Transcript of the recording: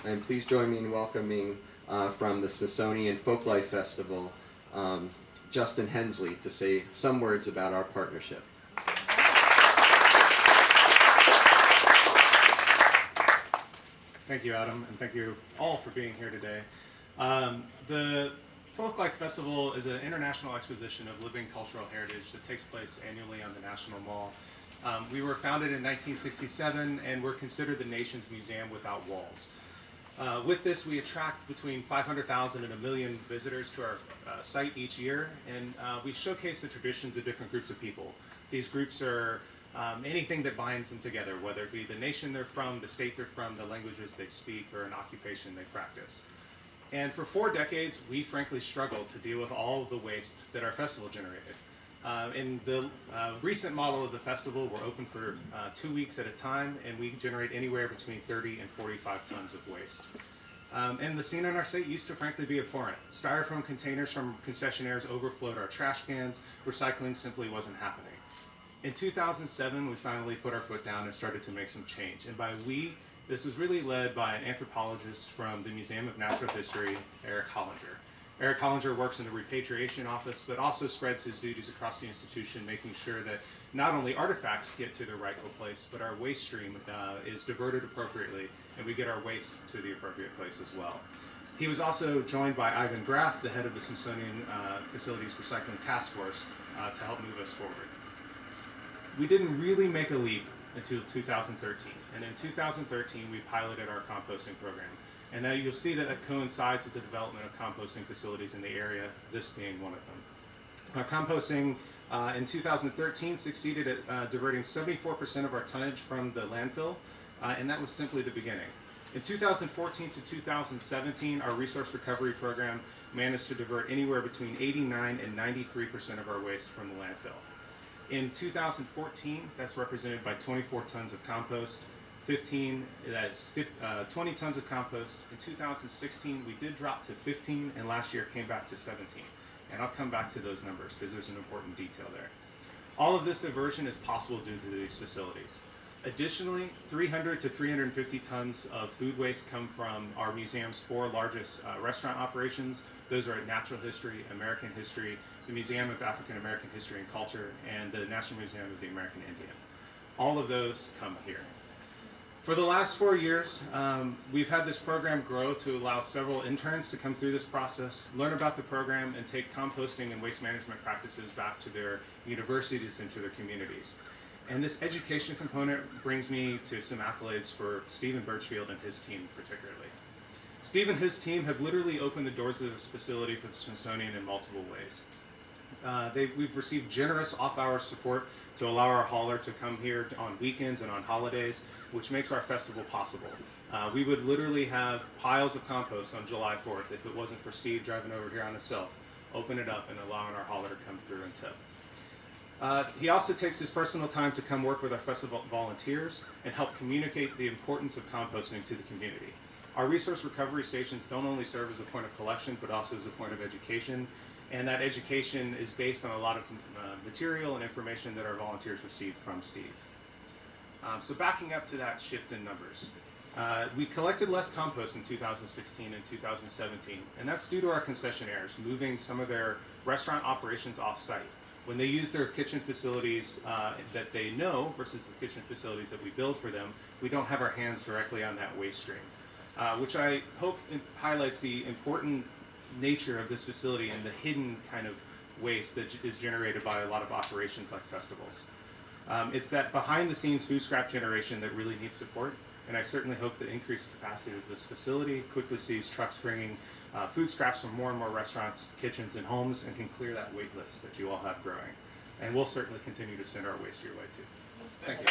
and please join me in welcoming from the Smithsonian Folklife Festival, Justin Hensley, to say some words about our partnership. Thank you, Adam, and thank you all for being here today. The Folklife Festival is an international exposition of living cultural heritage that takes place annually on the National Mall. We were founded in 1967, and we're considered the nation's museum without walls. With this, we attract between 500,000 and 1 million visitors to our site each year, and we showcase the traditions of different groups of people. These groups are anything that binds them together, whether it be the nation they're from, the state they're from, the languages they speak, or an occupation they practice. And for 4 decades, we frankly struggled to deal with all of the waste that our festival generated. In the recent model of the festival, we're open for 2 weeks at a time, and we generate anywhere between 30 and 45 tons of waste. And the scene on our site used to frankly be abhorrent. Styrofoam containers from concessionaires overflowed our trash cans. Recycling simply wasn't happening. In 2007, we finally put our foot down and started to make some change. And by we, this was really led by an anthropologist from the Museum of Natural History, Eric Hollinger. Eric Hollinger works in the repatriation office, but also spreads his duties across the institution, making sure that not only artifacts get to their rightful place, but our waste stream is diverted appropriately, and we get our waste to the appropriate place as well. He was also joined by Ivan Graff, the head of the Smithsonian Facilities Recycling Task Force, to help move us forward. We didn't really make a leap until 2013, and in 2013 we piloted our composting program. And now you'll see that it coincides with the development of composting facilities in the area, this being one of them. Our composting in 2013 succeeded at diverting 74% of our tonnage from the landfill, and that was simply the beginning. In 2014 to 2017, our resource recovery program managed to divert anywhere between 89 and 93% of our waste from the landfill. In 2014, that's represented by 24 tons of compost. 20 tons of compost. In 2016, we did drop to 15, and last year came back to 17. And I'll come back to those numbers because there's an important detail there. All of this diversion is possible due to these facilities. Additionally, 300 to 350 tons of food waste come from our museum's 4 largest restaurant operations. Those are at Natural History, American History, the Museum of African American History and Culture, and the National Museum of the American Indian. All of those come here. For the last 4 years, we've had this program grow to allow several interns to come through this process, learn about the program, and take composting and waste management practices back to their universities and to their communities. And this education component brings me to some accolades for Stephen Birchfield and his team particularly. Steve and his team have literally opened the doors of this facility for the Smithsonian in multiple ways. We've received generous off-hour support to allow our hauler to come here on weekends and on holidays, which makes our festival possible. We would literally have piles of compost on July 4th if it wasn't for Steve driving over here on himself, open it up and allowing our hauler to come through and tip. He also takes his personal time to come work with our festival volunteers and help communicate the importance of composting to the community. Our resource recovery stations don't only serve as a point of collection, but also as a point of education. And that education is based on a lot of material and information that our volunteers receive from Steve. So backing up to that shift in numbers. We collected less compost in 2016 and 2017, and that's due to our concessionaires moving some of their restaurant operations off-site. When they use their kitchen facilities that they know versus the kitchen facilities that we build for them, we don't have our hands directly on that waste stream, which I hope highlights the important nature of this facility and the hidden kind of waste that is generated by a lot of operations like festivals. It's that behind the scenes food scrap generation that really needs support, and I certainly hope the increased capacity of this facility quickly sees trucks bringing food scraps from more and more restaurants, kitchens, and homes, and can clear that wait list that you all have growing. And we'll certainly continue to send our waste your way too. Thank you.